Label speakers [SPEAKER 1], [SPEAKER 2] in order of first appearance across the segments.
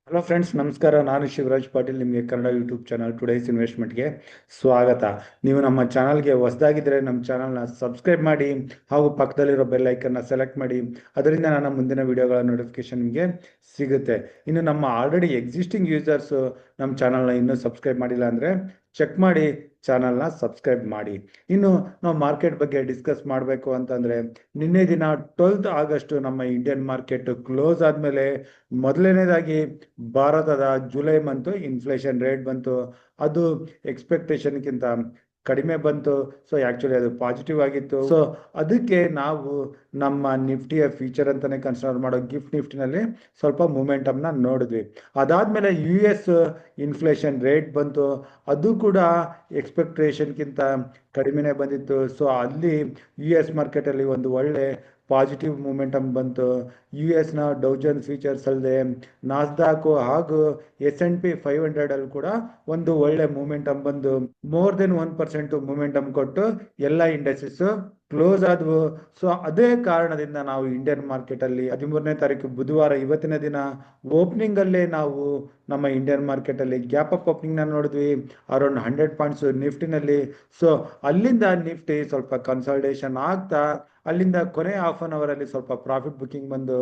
[SPEAKER 1] Hello friends, ನಮಸ್ಕಾರ. ನಾನು ಶಿವರಾಜ್ ಪಾಟೀಲ್. ನಿಮಗೆ ಕನ್ನಡ ಯೂಟ್ಯೂಬ್ ಚಾನಲ್ ಟುಡೇಸ್ ಇನ್ವೆಸ್ಟ್ಮೆಂಟ್ಗೆ ಸ್ವಾಗತ. ನೀವು ನಮ್ಮ ಚಾನಲ್ಗೆ ಹೊಸದಾಗಿದ್ದರೆ ನಮ್ಮ ಚಾನಲ್ನ ಸಬ್ಸ್ಕ್ರೈಬ್ ಮಾಡಿ ಹಾಗೂ ಪಕ್ಕದಲ್ಲಿರೋ ಬೆಲ್ ಐಕನ್ನ ಸೆಲೆಕ್ಟ್ ಮಾಡಿ. ಅದರಿಂದ ನನ್ನ ಮುಂದಿನ ವಿಡಿಯೋಗಳ ನೋಟಿಫಿಕೇಶನ್ ನಿಮಗೆ ಸಿಗುತ್ತೆ. ಇನ್ನು ನಮ್ಮ ಆಲ್ರೆಡಿ ಎಕ್ಸಿಸ್ಟಿಂಗ್ ಯೂಸರ್ಸು ನಮ್ಮ ಚಾನಲ್ನ ಇನ್ನೂ ಸಬ್ಸ್ಕ್ರೈಬ್ ಮಾಡಿಲ್ಲ ಅಂದರೆ ಚೆಕ್ ಮಾಡಿ ಚಾನಲ್ನ ಸಬ್ಸ್ಕ್ರೈಬ್ ಮಾಡಿ. ಇನ್ನು ನಾವು ಮಾರ್ಕೆಟ್ ಬಗ್ಗೆ ಡಿಸ್ಕಸ್ ಮಾಡಬೇಕು ಅಂತಂದರೆ, ನಿನ್ನೆ ದಿನ 12 ಆಗಸ್ಟ್ ನಮ್ಮ ಇಂಡಿಯನ್ ಮಾರ್ಕೆಟ್ ಕ್ಲೋಸ್ ಆದಮೇಲೆ ಮೊದಲನೇದಾಗಿ ಭಾರತದ ಜುಲೈ ಮಂತು ಇನ್ಫ್ಲೇಷನ್ ರೇಟ್ ಬಂತು. ಅದು ಎಕ್ಸ್ಪೆಕ್ಟೇಷನ್ಗಿಂತ ಕಡಿಮೆ ಬಂತು. ಸೊ ಆ್ಯಕ್ಚುಲಿ ಅದು ಪಾಸಿಟಿವ್ ಆಗಿತ್ತು. ಸೊ ಅದಕ್ಕೆ ನಾವು ನಮ್ಮ ನಿಫ್ಟಿಯ ಫ್ಯೂಚರ್ ಅಂತಲೇ ಕನ್ಸಿಡರ್ ಮಾಡೋ ಗಿಫ್ಟ್ ನಿಫ್ಟಿನಲ್ಲಿ ಸ್ವಲ್ಪ ಮೂಮೆಂಟಮ್ನ ನೋಡಿದ್ವಿ. ಅದಾದಮೇಲೆ US ಇನ್ಫ್ಲೇಷನ್ ರೇಟ್ ಬಂತು. ಅದು ಕೂಡ ಎಕ್ಸ್ಪೆಕ್ಟೇಷನ್ಗಿಂತ ಕಡಿಮೆನೇ ಬಂದಿತ್ತು. ಸೊ ಅಲ್ಲಿ US ಮಾರ್ಕೆಟಲ್ಲಿ ಒಂದು ಒಳ್ಳೆ ಪಾಸಿಟಿವ್ ಮೂಮೆಂಟಮ್ ಬಂತು. US ಡೌ ಜೋನ್ಸ್ ಫೀಚರ್ಸ್ ಅಲ್ಲದೆ ನಾಸ್ಡಾಕು ಹಾಗೂ S&P 500 ಅಲ್ಲಿ ಕೂಡ ಒಂದು ಒಳ್ಳೆ ಮೂಮೆಂಟಮ್ ಬಂದು ಮೋರ್ ದೆನ್ 1% ಮೂಮೆಂಟಮ್ ಕೊಟ್ಟು ಎಲ್ಲ ಇಂಡಸ್ಟ್ರೀಸ್ ಕ್ಲೋಸ್ ಆದವು. ಸೊ ಅದೇ ಕಾರಣದಿಂದ ನಾವು ಇಂಡಿಯನ್ ಮಾರ್ಕೆಟಲ್ಲಿ 13ನೇ ತಾರೀಕು ಬುಧವಾರ ಇವತ್ತಿನ ದಿನ ಓಪನಿಂಗ್ ಅಲ್ಲೇ ನಾವು ನಮ್ಮ ಇಂಡಿಯನ್ ಮಾರ್ಕೆಟಲ್ಲಿ ಗ್ಯಾಪ್ ಅಪ್ ಓಪನಿಂಗ್ನ ನೋಡಿದ್ವಿ ಅರೌಂಡ್ 100 ಪಾಯಿಂಟ್ಸ್ ನಿಫ್ಟಿನಲ್ಲಿ. ಸೊ ಅಲ್ಲಿಂದ ನಿಫ್ಟಿ ಸ್ವಲ್ಪ ಕನ್ಸಾಲ್ಟೇಷನ್ ಆಗ್ತಾ ಅಲ್ಲಿಂದ ಕೊನೆ ಹಾಫ್ ಅನ್ ಅವರಲ್ಲಿ ಸ್ವಲ್ಪ ಪ್ರಾಫಿಟ್ ಬುಕ್ಕಿಂಗ್ ಬಂದು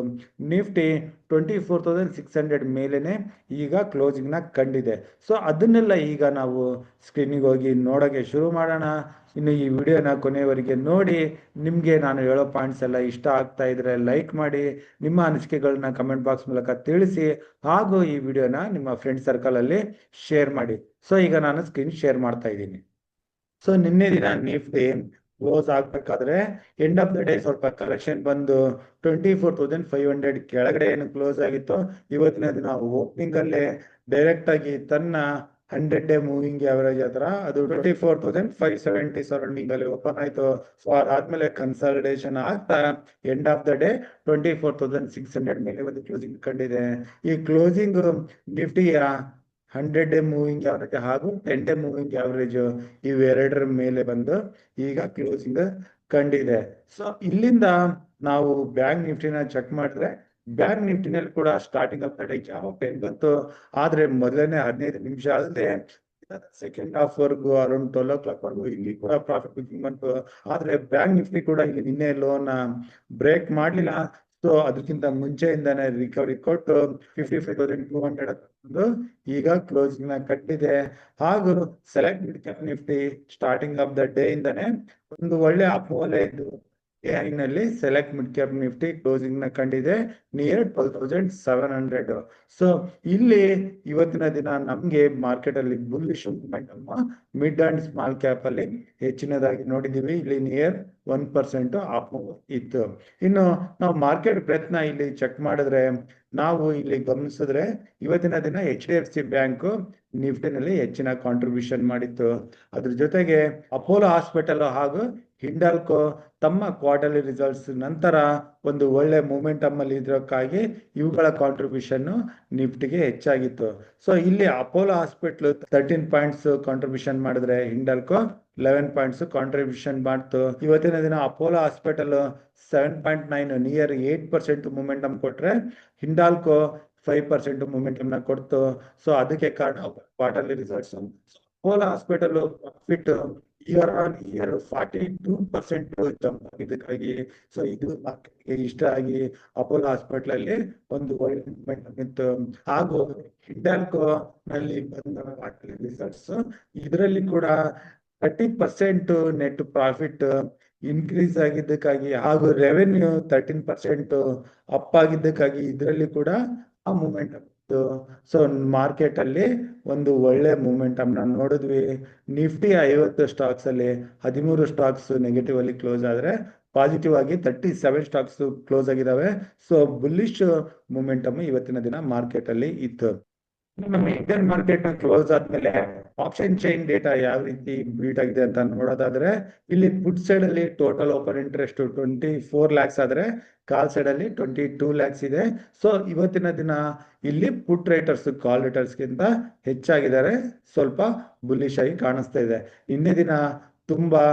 [SPEAKER 1] ನಿಫ್ಟಿ 24,600 ಮೇಲೇ ಈಗ ಕ್ಲೋಸಿಂಗ್ನ ಕಂಡಿದೆ. ಸೊ ಅದನ್ನೆಲ್ಲ ಈಗ ನಾವು ಸ್ಕ್ರೀನಿಗೆ ಹೋಗಿ ನೋಡೋಕ್ಕೆ ಶುರು ಮಾಡೋಣ. ಇನ್ನು ಈ ವಿಡಿಯೋನ ಕೊನೆಯವರೆಗೆ ನೋಡಿ. ನಿಮಗೆ ನಾನು ಹೇಳೋ ಪಾಯಿಂಟ್ಸ್ ಎಲ್ಲ ಇಷ್ಟ ಆಗ್ತಾ ಇದ್ರೆ ಲೈಕ್ ಮಾಡಿ, ನಿಮ್ಮ ಅನಿಸಿಕೆಗಳನ್ನ ಕಮೆಂಟ್ ಬಾಕ್ಸ್ ಮೂಲಕ ತಿಳಿಸಿ, ಹಾಗೂ ಈ ವಿಡಿಯೋನ ನಿಮ್ಮ ಫ್ರೆಂಡ್ ಸರ್ಕಲಲ್ಲಿ ಶೇರ್ ಮಾಡಿ. ಸೊ ಈಗ ನಾನು ಸ್ಕ್ರೀನ್ ಶೇರ್ ಮಾಡ್ತಾ ಇದ್ದೀನಿ. ಸೊ ನಿನ್ನೆ ದಿನ ನಿಫ್ಟಿ ಕ್ಲೋಸ್ ಆಗ್ಬೇಕಾದ್ರೆ ಎಂಡ್ ಆಫ್ ದ ಡೇ ಸ್ವಲ್ಪ ಕಲೆಕ್ಷನ್ ಬಂದು 24,500 ಕೆಳಗಡೆ ಏನು ಕ್ಲೋಸ್ ಆಗಿತ್ತು. ಇವತ್ತಿನ ದಿನ ಓಪನಿಂಗ್ ಅಲ್ಲೇ ಡೈರೆಕ್ಟ್ ಆಗಿ ತನ್ನ 100-ಡೇ ಮೂವಿಂಗ್ ಆವರೇಜ್ ಹತ್ರ ಅದು 24,570 ಸರೌಂಡಿಂಗ್ ಅಲ್ಲಿ ಓಪನ್ ಆಯ್ತು. ಸೊ ಅದಾದ್ಮೇಲೆ ಕನ್ಸಾಲಿಡೇಷನ್ ಆಗ್ತಾ ಎಂಡ್ ಆಫ್ ದ ಡೇ 24,600 ಮೇಲೆ ಒಂದು ಕ್ಲೋಸಿಂಗ್ ಕಂಡಿದೆ. ಈ ಕ್ಲೋಸಿಂಗ್ ನಿಫ್ಟಿಯ 100-ಡೇ ಮೂವಿಂಗ್ ಆವರೇಜ್ ಹಾಗೂ 10-ಡೇ ಮೂವಿಂಗ್ ಆವರೇಜ್ ಇವೆರಡರ ಮೇಲೆ ಬಂದು ಈಗ ಕ್ಲೋಸಿಂಗ್ ಕಂಡಿದೆ. ಸೊ ಇಲ್ಲಿಂದ ನಾವು ಬ್ಯಾಂಕ್ ನಿಫ್ಟಿನ ಚೆಕ್ ಮಾಡಿದ್ರೆ ಬ್ಯಾಂಕ್ ನಿಫ್ಟಿನಲ್ಲಿ ಕೂಡ ಸ್ಟಾರ್ಟಿಂಗ್ ಆಫ್ ದ ಡೇ ಯಾವ ಪೇನ್ ಬಂತು. ಆದ್ರೆ ಮೊದಲನೇ 15 ನಿಮಿಷ ಅಲ್ಲದೆ ಸೆಕೆಂಡ್ ಹಾಫ್ ವರ್ಗು ಅರೌಂಡ್ 12 o'clock ವರ್ಗು ಇಲ್ಲಿ ಕೂಡ ಪ್ರಾಫಿಟ್ ಬುಕಿಂಗ್ ಬಂತು. ಆದ್ರೆ ಬ್ಯಾಂಕ್ ನಿಫ್ಟಿ ಕೂಡ ಇಲ್ಲಿ ನಿನ್ನೆ ಲೋನ ಬ್ರೇಕ್ ಮಾಡ್ಲಿಲ್ಲ. ಸೊ ಅದಕ್ಕಿಂತ ಮುಂಚೆಯಿಂದಾನೆ ರಿಕವರಿ ಕೊಟ್ಟು 55,200 ಈಗ ಕ್ಲೋಸಿಂಗ್ ನ ಕಟ್ಟಿದೆ. ಹಾಗೂ select mid cap Nifty starting of the day ಇಂದಾನೆ ಒಂದು ಒಳ್ಳೆ ಅಪೋಲೆ ಇದ್ದು ನಲ್ಲಿ select mid cap Nifty closing ನ ಕಂಡಿದೆ ನಿಯರ್ 12,700. ಸೊ ಇಲ್ಲಿ ಇವತ್ತಿನ ದಿನ ನಮ್ಗೆ ಮಾರ್ಕೆಟ್ ಅಲ್ಲಿ bullish momentum mid and small cap ಅಲ್ಲಿ ಹೆಚ್ಚಿನದಾಗಿ ನೋಡಿದೀವಿ. ಇಲ್ಲಿ ನಿಯರ್ 1% ಆಫ್ ಇತ್ತು. ಇನ್ನು ನಾವು ಮಾರ್ಕೆಟ್ ಪ್ರಯತ್ನ ಇಲ್ಲಿ ಚೆಕ್ ಮಾಡಿದ್ರೆ ನಾವು ಇಲ್ಲಿ ಗಮನಿಸಿದ್ರೆ ಇವತ್ತಿನ ದಿನ HDFC ಬ್ಯಾಂಕ್ ನಿಫ್ಟಿನಲ್ಲಿ ಹೆಚ್ಚಿನ ಕಾಂಟ್ರಿಬ್ಯೂಷನ್ ಮಾಡಿತ್ತು. ಅದ್ರ ಜೊತೆಗೆ ಅಪೋಲೋ ಹಾಸ್ಪಿಟಲ್ ಹಾಗೂ ಹಿಂಡಾಲ್ಕೋ ತಮ್ಮ ಕ್ವಾರ್ಟರ್ಲಿ ರಿಸಲ್ಟ್ಸ್ ನಂತರ ಒಂದು ಒಳ್ಳೆ ಮೂಮೆಂಟಮ್ ಅಲ್ಲಿ ಇದಕ್ಕಾಗಿ ಇವುಗಳ ಕಾಂಟ್ರಿಬ್ಯೂಷನ್ ನಿಫ್ಟಿಗೆ ಹೆಚ್ಚಾಗಿತ್ತು. ಸೊ ಇಲ್ಲಿ ಅಪೋಲೋ ಹಾಸ್ಪಿಟಲ್ 13 ಪಾಯಿಂಟ್ಸ್ ಕಾಂಟ್ರಿಬ್ಯೂಷನ್ ಮಾಡಿದ್ರೆ ಹಿಂಡಾಲ್ಕೋ 11 ಪಾಯಿಂಟ್ಸ್ ಕಾಂಟ್ರಿಬ್ಯೂಷನ್ ಮಾಡ್ತು. ಇವತ್ತಿನ ದಿನ ಅಪೋಲೋ ಹಾಸ್ಪಿಟಲ್ 7.9 ನಿಯರ್ 8% ಮೂಮೆಂಟಮ್ ಕೊಟ್ರೆ ಹಿಂಡಾಲ್ಕೋ 5% ಮೂಮೆಂಟಮ್ ನ ಕೊಡ್ತು. ಸೊ ಅದಕ್ಕೆ ಕಾರಣ quarterly results. Apollo hospital profit year on year 42% jump ಆಗಿದ್ದಕ್ಕಾಗಿ ಸೊ ಇದು ಮಾರ್ಕೆಟ್ಗೆ ಇಷ್ಟ ಆಗಿ ಅಪೋಲೋ ಹಾಸ್ಪಿಟಲ್ ಅಲ್ಲಿ ಒಂದು ಒಳ್ಳೆ ಮೂಮೆಂಟಮ್ ಇತ್ತು. ಹಾಗೂ ಹಿಂಡಾಲ್ಕೋ ನಲ್ಲಿ ಬಂದ ಕ್ವಾರ್ಟರ್ಲಿ ರಿಸಲ್ಟ್ಸ್ ಇದರಲ್ಲಿ ಕೂಡ 30% ನೆಟ್ ಪ್ರಾಫಿಟ್ ಇನ್ಕ್ರೀಸ್ ಆಗಿದ್ದಕ್ಕಾಗಿ ಹಾಗೂ ರೆವೆನ್ಯೂ 13% ಅಪ್ ಆಗಿದ್ದಕ್ಕಾಗಿ ಇದರಲ್ಲಿ ಕೂಡ ಆ ಮೂಮೆಂಟಮ್ ಇತ್ತು. ಸೊ ಮಾರ್ಕೆಟ್ ಅಲ್ಲಿ ಒಂದು ಒಳ್ಳೆ ಮೂಮೆಂಟಮ್ ನ ನೋಡಿದ್ವಿ. ನಿಫ್ಟಿ 50 ಸ್ಟಾಕ್ಸ್ ಅಲ್ಲಿ 13 ಸ್ಟಾಕ್ಸ್ ನೆಗೆಟಿವ್ ಅಲ್ಲಿ ಕ್ಲೋಸ್ ಆದ್ರೆ ಪಾಸಿಟಿವ್ ಆಗಿ 37 ಸ್ಟಾಕ್ಸ್ ಕ್ಲೋಸ್ ಆಗಿದಾವೆ. ಸೊ ಬುಲ್ಲಿಶ್ ಮೂಮೆಂಟಮ್ ಇವತ್ತಿನ ದಿನ ಮಾರ್ಕೆಟ್ ಅಲ್ಲಿ ಇತ್ತು. ನಮ್ಮ ಇಂಡಿಯನ್ ಮಾರ್ಕೆಟ್ ಕ್ಲೋಸ್ ಆದ್ಮೇಲೆ ಆಪ್ಷನ್ ಚೈನ್ ಡೇಟಾ ಯಾವ ರೀತಿ ಬೀಟ್ ಆಗಿದೆ ಅಂತ ನೋಡೋದಾದ್ರೆ ಇಲ್ಲಿ ಪುಟ್ ಸೈಡ್ ಅಲ್ಲಿ ಟೋಟಲ್ ಓಪನ್ ಇಂಟ್ರೆಸ್ಟ್ 24 lakhs ಆದ್ರೆ ಕಾಲ್ ಸೈಡ್ ಅಲ್ಲಿ 22 lakhs ಇದೆ. ಸೊ ಇವತ್ತಿನ ದಿನ ಇಲ್ಲಿ ಪುಟ್ ರೈಟರ್ಸ್ ಕಾಲ್ ರೈಟರ್ಸ್ ಗಿಂತ ಹೆಚ್ಚಾಗಿದ್ದಾರೆ, ಸ್ವಲ್ಪ ಬುಲ್ಲಿಶ್ ಆಗಿ ಕಾಣಿಸ್ತಾ ಇದೆ. ನಿನ್ನೆ ದಿನ ತುಂಬಾ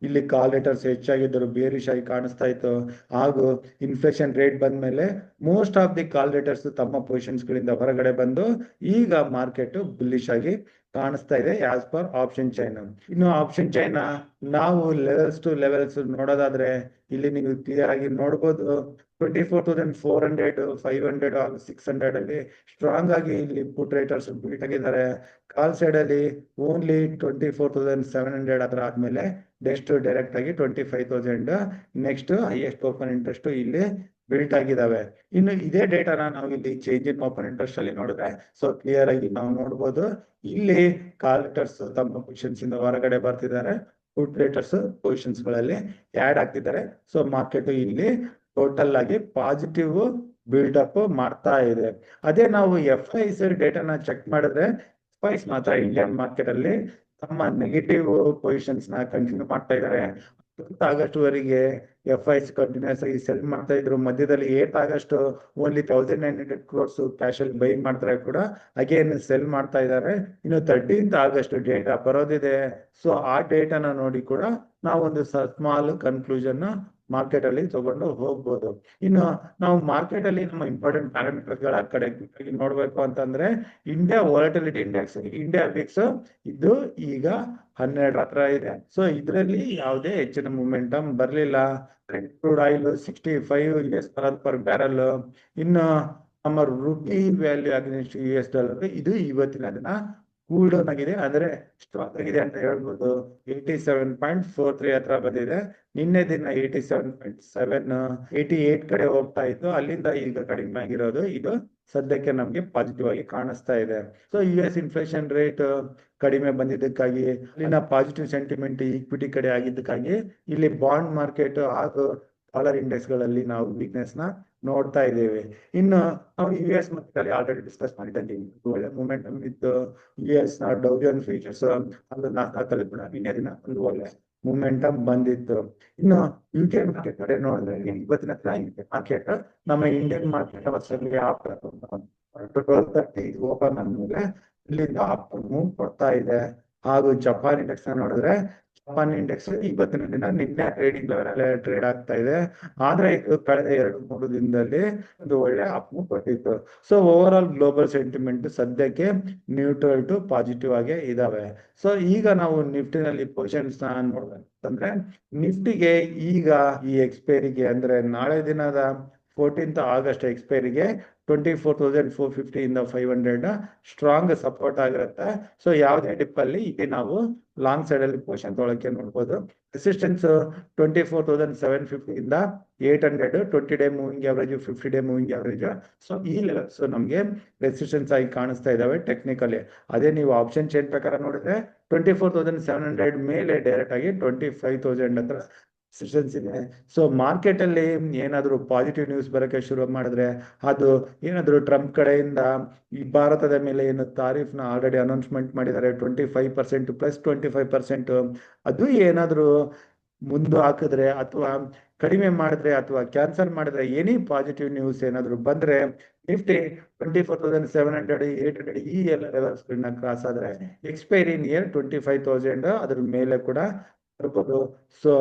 [SPEAKER 1] ಇಲ್ಲಿ ಕಾಲ್ ಲೆಟರ್ಸ್ ಹೆಚ್ಚಾಗಿದ್ದರು, ಬೇರಿಶ್ ಆಗಿ ಕಾಣಿಸ್ತಾ ಇತ್ತು. ಹಾಗೂ ಇನ್ಫ್ಲೇಷನ್ ರೇಟ್ ಬಂದ್ಮೇಲೆ most of the call letters ತಮ್ಮ ಪೊಸಿಷನ್ಸ್ ಗಳಿಂದ ಹೊರಗಡೆ ಬಂದು ಈಗ ಮಾರ್ಕೆಟ್ ಬುಲ್ಲಿಶ್ ಆಗಿ ಕಾಣಿಸ್ತಾ ಇದೆ ಆಸ್ ಪರ್ ಆಪ್ಷನ್ ಚೈನ್. ಇನ್ನು ಆಪ್ಷನ್ ಚೈನ್ ನಾವು ಲೆವೆಲ್ಸ್ ಟು ಲೆವೆಲ್ಸ್ ನೋಡೋದಾದ್ರೆ ಇಲ್ಲಿ ನೀವು ಕ್ಲಿಯರ್ ಆಗಿ ನೋಡ್ಬೋದು. 24,400 500 600 ಅಲ್ಲಿ ಸ್ಟ್ರಾಂಗ್ ಆಗಿ ಇಲ್ಲಿ ಪುಟ್ ರೈಟರ್ಸ್ ಬೀಟ್ ಆಗಿದ್ದಾರೆ. ಕಾಲ್ ಸೈಡ್ ಅಲ್ಲಿ ಓನ್ಲಿ 24,700 ಅದರ ಆದ್ಮೇಲೆ ನೆಕ್ಸ್ಟ್ ಡೈರೆಕ್ಟ್ ಆಗಿ 25,000 ನೆಕ್ಸ್ಟ್ ಹೈಯೆಸ್ಟ್ ಓಪನ್ ಇಂಟ್ರೆಸ್ಟ್ ಇಲ್ಲಿ ಬಿಲ್ಟ್ ಆಗಿದಾವೆ. ಇನ್ನು ಇದೇ ಡೇಟಾನ ನಾವು ಇಲ್ಲಿ ಚೇಂಜ್ ಇನ್ ಓಪನ್ ಇಂಟ್ರೆಸ್ಟ್ ಅಲ್ಲಿ ನೋಡಿದ್ರೆ ಸೊ ಕ್ಲಿಯರ್ ಆಗಿ ನಾವು ನೋಡ್ಬೋದು, ಇಲ್ಲಿ ಕಾಲ್ ಲೆಟರ್ಸ್ ತಮ್ಮ ಪೊಸಿಷನ್ಸ್ ಇಂದ ಹೊರಗಡೆ ಬರ್ತಿದ್ದಾರೆ, ಪುಟ್ ರೇಟರ್ಸ್ ಪೊಸಿಷನ್ಸ್ ಗಳಲ್ಲಿ ಆಡ್ ಆಗ್ತಿದ್ದಾರೆ. ಸೊ ಮಾರ್ಕೆಟ್ ಇಲ್ಲಿ ಟೋಟಲ್ ಆಗಿ ಪಾಸಿಟಿವ್ ಬಿಲ್ಡಪ್ ಮಾಡ್ತಾ ಇದೆ. ಅದೇ ನಾವು FIs ಡೇಟಾನ ಚೆಕ್ ಮಾಡಿದ್ರೆ FIs ಮಾತ್ರ ಇಂಡಿಯನ್ ಮಾರ್ಕೆಟ್ ಅಲ್ಲಿ ತಮ್ಮ ನೆಗೆಟಿವ್ ಪೊಸಿಷನ್ಸ್ ನ ಕಂಟಿನ್ಯೂ ಮಾಡ್ತಾ ಇದ್ದಾರೆ. ಆಗಸ್ಟ್ ವರೆಗೆ FIs ಕಂಟಿನ್ಯೂಸ್ ಆಗಿ ಸೆಲ್ ಮಾಡ್ತಾ ಇದ್ರು. ಮಧ್ಯದಲ್ಲಿ 8 ಆಗಸ್ಟ್ ಓನ್ಲಿ 1900 crores ಕ್ಯಾಶ್ ಅಲ್ಲಿ ಬೈ ಮಾಡ್ತಾರೆ ಕೂಡ ಅಗೇನ್ ಸೆಲ್ ಮಾಡ್ತಾ ಇದ್ದಾರೆ. ಇನ್ನು 13th ಆಗಸ್ಟ್ ಡೇಟಾ ಬರೋದಿದೆ. ಸೊ ಆ ಡೇಟಾನ ನೋಡಿ ಕೂಡ ನಾವು ಒಂದು ಸ್ಮಾಲ್ ಕನ್ಕ್ಲೂಷನ್ ಮಾರ್ಕೆಟ್ ಅಲ್ಲಿ ತಗೊಂಡು ಹೋಗ್ಬೋದು. ಇನ್ನು ನಾವು ಮಾರ್ಕೆಟ್ ಅಲ್ಲಿ ನಮ್ಮ ಇಂಪಾರ್ಟೆಂಟ್ ಪ್ಯಾರಾಮೀಟರ್ ಗಳ ಕಡೆ ನೋಡ್ಬೇಕು ಅಂತಂದ್ರೆ India volatility index, India Vicks ಇದು ಈಗ 12 ಹತ್ರ ಇದೆ. ಸೊ ಇದರಲ್ಲಿ ಯಾವುದೇ ಹೆಚ್ಚಿನ ಮೂಮೆಂಟಮ್ ಬರಲಿಲ್ಲ. Crude oil 65 US dollar per barrel. ಇನ್ನು ನಮ್ಮ ರುಪಿ ವ್ಯಾಲ್ಯೂ ಅಗೇನ್ಸ್ಟ್ $, ಇದು ಇವತ್ತಿನ ದಿನ ಕೂಲ್ ಡೌನ್ ಆಗಿದೆ, ಅಂದ್ರೆ ಸ್ಟ್ರಾಂಗ್ ಆಗಿದೆ ಅಂತ ಹೇಳ್ಬೋದು. 87.43 ಹತ್ರ ಬಂದಿದೆ. ನಿನ್ನೆ ದಿನ 87.7 88 ಕಡೆ ಹೋಗ್ತಾ ಇತ್ತು, ಅಲ್ಲಿಂದ ಈಗ ಕಡಿಮೆ ಆಗಿರೋದು. ಇದು ಸದ್ಯಕ್ಕೆ ನಮ್ಗೆ ಪಾಸಿಟಿವ್ ಆಗಿ ಕಾಣಿಸ್ತಾ ಇದೆ. ಸೊ US ಇನ್ಫ್ಲೇಷನ್ ರೇಟ್ ಕಡಿಮೆ ಬಂದಿದ್ದಕ್ಕಾಗಿ ಇಲ್ಲಿನ ಪಾಸಿಟಿವ್ ಸೆಂಟಿಮೆಂಟ್ ಈಕ್ವಿಟಿ ಕಡೆ ಆಗಿದ್ದಕ್ಕಾಗಿ ಇಲ್ಲಿ ಬಾಂಡ್ ಮಾರ್ಕೆಟ್ ಹಾಗೂ ಡಾಲರ್ ಇಂಡೆಕ್ಸ್ ಗಳಲ್ಲಿ ನಾವು ವೀಕ್ನೆಸ್ ನ ನೋಡ್ತಾ ಇದ್ದೇವೆ. ಇನ್ನು ನಾವು US ಮಾರ್ಕೆಟ್ ಅಲ್ಲಿ ಆಲ್ರೆಡಿ ಡಿಸ್ಕಸ್ ಮಾಡಿದ್ದಲ್ಲಿ ಒಳ್ಳೆ ಮೂಮೆಂಟಮ್ ಇತ್ತು. US ಡೌ ಜೋನ್ಸ್ ಫ್ಯೂಚರ್ಸ್ ಅದು ನಾಲ್ಕು ಕೂಡ ನಿನ್ನೆ ದಿನ ಒಂದು ಒಳ್ಳೆ ಮೂಮೆಂಟಮ್ ಬಂದಿತ್ತು. ಇನ್ನು UK ಮಾರ್ಕೆಟ್ ಕಡೆ ನೋಡಿದ್ರೆ ಇವತ್ತಿನ ಮಾರ್ಕೆಟ್ ನಮ್ಮ ಇಂಡಿಯನ್ ಮಾರ್ಕೆಟ್ ವರ್ಷಕ್ಕೆ 12:30 ಓಪನ್ ಆದ್ಮೇಲೆ ಇಲ್ಲಿಂದ ಮೂವ್ ಕೊಡ್ತಾ ಇದೆ. ಹಾಗೂ ಜಪಾನ್ ಇಂಡೆಕ್ಸ್ ನೋಡಿದ್ರೆ ಜಪಾನ್ ಇಂಡೆಕ್ಸ್ ಇವತ್ತಿನ ದಿನ ನಿನ್ನೆ ಟ್ರೇಡಿಂಗ್ ಲೆವೆಲ್ ಟ್ರೇಡ್ ಆಗ್ತಾ ಇದೆ. ಆದ್ರೆ ಇದು ಕಳೆದ 2-3 ದಿನದಲ್ಲಿ ಒಂದು ಒಳ್ಳೆ ಅಪ್ ಮೂವ್ ಕೊಟ್ಟಿತ್ತು. So over all global sentiment ಸದ್ಯಕ್ಕೆ ನ್ಯೂಟ್ರಲ್ ಟು ಪಾಸಿಟಿವ್ ಆಗಿ ಇದಾವೆ. ಸೊ ಈಗ ನಾವು ನಿಫ್ಟಿನಲ್ಲಿ ಪೊಸಿಷನ್ಸ್ ನೋಡ್ಬೇಕಂತಂದ್ರೆ ನಿಫ್ಟಿಗೆ ಈಗ ಈ ಎಕ್ಸ್ಪೈರಿಗೆ ಅಂದ್ರೆ ನಾಳೆ ದಿನದ 14th ಆಗಸ್ಟ್ ಎಕ್ಸ್ಪೈರಿಗೆ 24,450 ಇಂದ 500 ಸ್ಟ್ರಾಂಗ್ ಸಪೋರ್ಟ್ ಆಗಿರುತ್ತೆ. ಸೊ ಯಾವುದೇ ಡಿಪ್ ಅಲ್ಲಿ ಇಲ್ಲಿ ನಾವು ಲಾಂಗ್ ಸೈಡ್ ಅಲ್ಲಿ ಪೊಸಿಷನ್ ತೊಳಕ್ಕೆ ನೋಡ್ಬೋದು. ರೆಸಿಸ್ಟೆನ್ಸ್ 24,750 ಇಂದ 800, 20 day moving average, 50 day moving average. So ಈ ಲೆವೆಲ್ಸ್ ನಮ್ಗೆ ರೆಸಿಸ್ಟೆನ್ಸ್ ಆಗಿ ಕಾಣಿಸ್ತಾ ಇದಾವೆ ಟೆಕ್ನಿಕಲಿ. ಅದೇ ನೀವು ಆಪ್ಷನ್ ಚೈನ್ ಪ್ರಕಾರ ನೋಡಿದ್ರೆ 24,700 ಮೇಲೆ ಡೈರೆಕ್ಟ್ ಆಗಿ 25,000 ಹತ್ರ ರೆಸಿಸ್ಟೆನ್ಸ್ ಇದೆ. ಸೊ ಮಾರ್ಕೆಟ್ ಅಲ್ಲಿ ಏನಾದ್ರು ಪಾಸಿಟಿವ್ ನ್ಯೂಸ್ ಬರೋಕೆ ಶುರು ಮಾಡಿದ್ರೆ ಅದು ಏನಾದ್ರು ಟ್ರಂಪ್ ಕಡೆಯಿಂದ ಈ ಭಾರತದ ಮೇಲೆ ಏನು ತಾರೀಫ್ ನ ಆಲ್ರೆಡಿ ಅನೌನ್ಸ್ಮೆಂಟ್ ಮಾಡಿದ್ದಾರೆ 25% ಪ್ಲಸ್ 25%, ಅದು ಏನಾದ್ರು ಮುಂದೆ ಹಾಕಿದ್ರೆ ಅಥವಾ ಕಡಿಮೆ ಮಾಡಿದ್ರೆ ಅಥವಾ ಕ್ಯಾನ್ಸಲ್ ಮಾಡಿದ್ರೆ ಎನಿ ಪಾಸಿಟಿವ್ ನ್ಯೂಸ್ ಏನಾದ್ರು ಬಂದ್ರೆ ನಿಫ್ಟಿ 24,700 800 ಈ ಎಲ್ಲ ಲೆವೆಲ್ಸ್ ಕ್ರಾಸ್ ಆದ್ರೆ ಎಕ್ಸ್ಪೈರಿ ನಿಯರ್ 25,000 ಅದ್ರ ಮೇಲೆ ಕೂಡ ಬರ್ಬೋದು. ಸೊ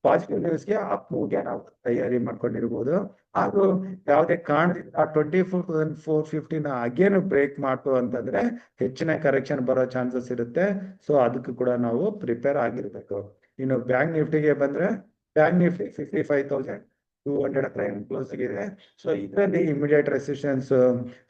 [SPEAKER 1] ಪಾಸಿಟಿವ್ ನ್ಯೂಸ್ಗೆ ಅಪ್ ಮೂವ್ಗೆ ನಾವು ತಯಾರಿ ಮಾಡ್ಕೊಂಡಿರ್ಬೋದು. ಹಾಗೂ ಯಾವುದೇ ಕಾರಣದಿಂದ 24,450 ಅಗೇನ್ ಬ್ರೇಕ್ ಮಾಡ್ತು ಅಂತಂದ್ರೆ ಹೆಚ್ಚಿನ ಕರೆಕ್ಷನ್ ಬರೋ ಚಾನ್ಸಸ್ ಇರುತ್ತೆ. ಸೊ ಅದಕ್ಕೂ ಕೂಡ ನಾವು ಪ್ರಿಪೇರ್ ಆಗಿರ್ಬೇಕು. ಇನ್ನು ಬ್ಯಾಂಕ್ ನಿಫ್ಟಿಗೆ ಬಂದ್ರೆ ಬ್ಯಾಂಕ್ ನಿಫ್ಟಿ 55,200 ಹತ್ರ ಕ್ಲೋಸ್ ಆಗಿದೆ. ಸೊ ಇದರಲ್ಲಿ ಇಮಿಡಿಯೇಟ್ ರೆಸಿಸ್ಟೆನ್ಸ್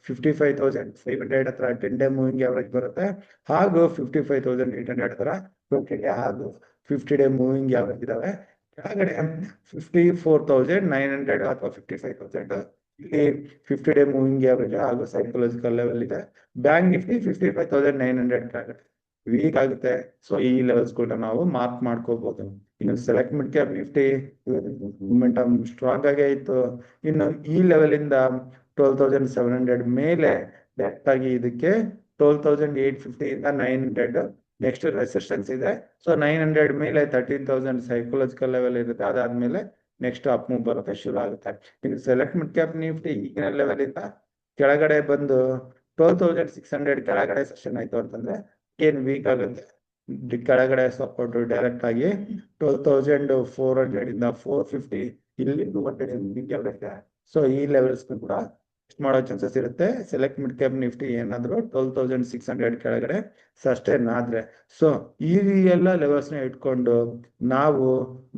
[SPEAKER 1] 55,500 ಹತ್ರ 10 ಡೇ ಮೂವಿಂಗ್ ಅವರೇಜ್ ಬರುತ್ತೆ. ಹಾಗೂ 55,800 ಹತ್ರ 20 ಡೇ ಹಾಗೂ 50 ಡೇ ಮೂವಿಂಗ್ ಯಾವ್ದು ಇದಾವೆ. ಕೆಳಗಡೆ 54,900 ಅಥವಾ 55,000 ಇಲ್ಲಿ 50 ಡೇ ಮೂವಿಂಗ್ ಅವರೇಜ್ ಹಾಗೂ ಸೈಕಲಾಜಿಕಲ್ ಲೆವೆಲ್ ಇದೆ. ಬ್ಯಾಂಕ್ ನಿಫ್ಟಿ 55,900 ಕೆಳಗಡೆ ವೀಕ್ ಆಗುತ್ತೆ. ಸೊ ಈ ಲೆವೆಲ್ಸ್ ಕೂಡ ನಾವು ಮಾರ್ಕ್ ಮಾಡ್ಕೋಬಹುದು. ಇನ್ನು select mid cap Nifty momentum strong ಆಗೇ ಇತ್ತು. ಇನ್ನು ಈ ಲೆವೆಲ್ ಇಂದ 12,700 ಮೇಲೆ ಡೈರೆಕ್ಟ್ ಆಗಿ ಇದಕ್ಕೆ 12,850 ಇಂದ 900 ನೆಕ್ಸ್ಟ್ ರೆಸಿಸ್ಟೆನ್ಸ್ ಇದೆ. ಸೊ 900 ಮೇಲೆ 13,000 ಸೈಕಲಾಜಿಕಲ್ ಲೆವೆಲ್ ಇರುತ್ತೆ. ಅದಾದ್ಮೇಲೆ ನೆಕ್ಸ್ಟ್ ಅಪ್ ಮೂವ್ ಬರೋಕೆ ಶುರು ಆಗುತ್ತೆ. ಇನ್ನು ಸೆಲೆಕ್ಟ್ ಮಿಡ್ ಕ್ಯಾಪ್ ನಿಫ್ಟಿ ಈಗಿನ ಲೆವೆಲ್ ಇಂದ ಕೆಳಗಡೆ ಬಂದು 12,600 ಕೆಳಗಡೆ ಸೆಷನ್ ಆಯ್ತು ಅಂತಂದ್ರೆ ಏನ್ ವೀಕ್ ಆಗುತ್ತೆ. ಕೆಳಗಡೆ ಸಪೋರ್ಟ್ ಡೈರೆಕ್ಟ್ ಆಗಿ 12,400 ಇಂದ 450 ಇಲ್ಲಿ 200 ಸೊ ಈ ಲೆವೆಲ್ಸ್ ಕೂಡ ಮಾಡೋ ಚಾನ್ಸಸ್ ಇರುತ್ತೆ. ಸೆಲೆಕ್ಟ್ ಮಿಡ್ ಕ್ಯಾಪ್ ನಿಫ್ಟಿ ಏನಾದ್ರು 12,600 ಕೆಳಗಡೆ ಸಸ್ಟೈನ್ ಆದ್ರೆ, ಸೊ ಈ ಎಲ್ಲ ಲೆವೆಲ್ಸ್ ನ ಇಟ್ಕೊಂಡು ನಾವು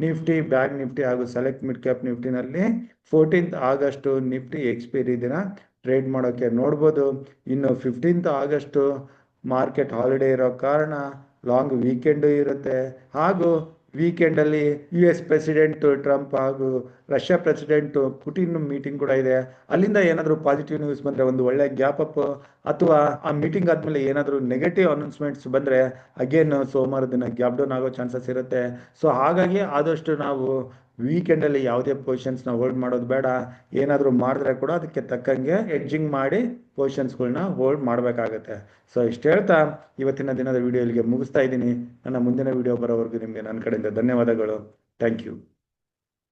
[SPEAKER 1] ನಿಫ್ಟಿ, ಬ್ಯಾಂಕ್ ನಿಫ್ಟಿ ಹಾಗೂ ಸೆಲೆಕ್ಟ್ ಮಿಡ್ ಕ್ಯಾಪ್ ನಿಫ್ಟಿನಲ್ಲಿ 14th ಆಗಸ್ಟ್ ನಿಫ್ಟಿ ಎಕ್ಸ್ಪೈರಿ ದಿನ ಟ್ರೇಡ್ ಮಾಡೋಕೆ ನೋಡ್ಬೋದು. ಇನ್ನು 15th ಆಗಸ್ಟ್ ಮಾರ್ಕೆಟ್ ಹಾಲಿಡೇ ಇರೋ ಕಾರಣ ಲಾಂಗ್ ವೀಕೆಂಡ್ ಇರುತ್ತೆ. ಹಾಗೂ ವೀಕೆಂಡ್ ಅಲ್ಲಿ US ಪ್ರೆಸಿಡೆಂಟ್ ಟ್ರಂಪ್ ಹಾಗೂ ರಷ್ಯಾ ಪ್ರೆಸಿಡೆಂಟ್ ಪುಟಿನ್ ಮೀಟಿಂಗ್ ಕೂಡ ಇದೆ. ಅಲ್ಲಿಂದ ಏನಾದರೂ ಪಾಸಿಟಿವ್ ನ್ಯೂಸ್ ಬಂದ್ರೆ ಒಂದು ಒಳ್ಳೆ ಗ್ಯಾಪ್ ಅಪ್, ಅಥವಾ ಆ ಮೀಟಿಂಗ್ ಆದ್ಮೇಲೆ ಏನಾದರೂ ನೆಗೆಟಿವ್ ಅನೌನ್ಸ್ಮೆಂಟ್ಸ್ ಬಂದ್ರೆ ಅಗೇನ್ ಸೋಮವಾರ ದಿನ ಗ್ಯಾಪ್ ಡೌನ್ ಆಗೋ ಚಾನ್ಸಸ್ ಇರುತ್ತೆ. ಸೊ ಹಾಗಾಗಿ ಆದಷ್ಟು ನಾವು ವೀಕೆಂಡ್ ಅಲ್ಲಿ ಯಾವುದೇ ಪೊಸಿಷನ್ಸ್ ನ ಹೋಲ್ಡ್ ಮಾಡೋದು ಬೇಡ. ಏನಾದರೂ ಮಾಡಿದ್ರೆ ಕೂಡ ಅದಕ್ಕೆ ತಕ್ಕಂಗೆ ಎಡ್ಜಿಂಗ್ ಮಾಡಿ ಪೊಸಿಷನ್ಸ್ಗಳನ್ನ ಹೋಲ್ಡ್ ಮಾಡಬೇಕಾಗತ್ತೆ. ಸೊ ಇಷ್ಟು ಹೇಳ್ತಾ ಇವತ್ತಿನ ದಿನದ ವಿಡಿಯೋ ಇಲ್ಲಿಗೆ ಮುಗಿಸ್ತಾ ಇದ್ದೀನಿ. ನನ್ನ ಮುಂದಿನ ವಿಡಿಯೋ ಬರೋವರೆಗೂ ನಿಮಗೆ ನನ್ನ ಕಡೆಯಿಂದ ಧನ್ಯವಾದಗಳು. Thank you.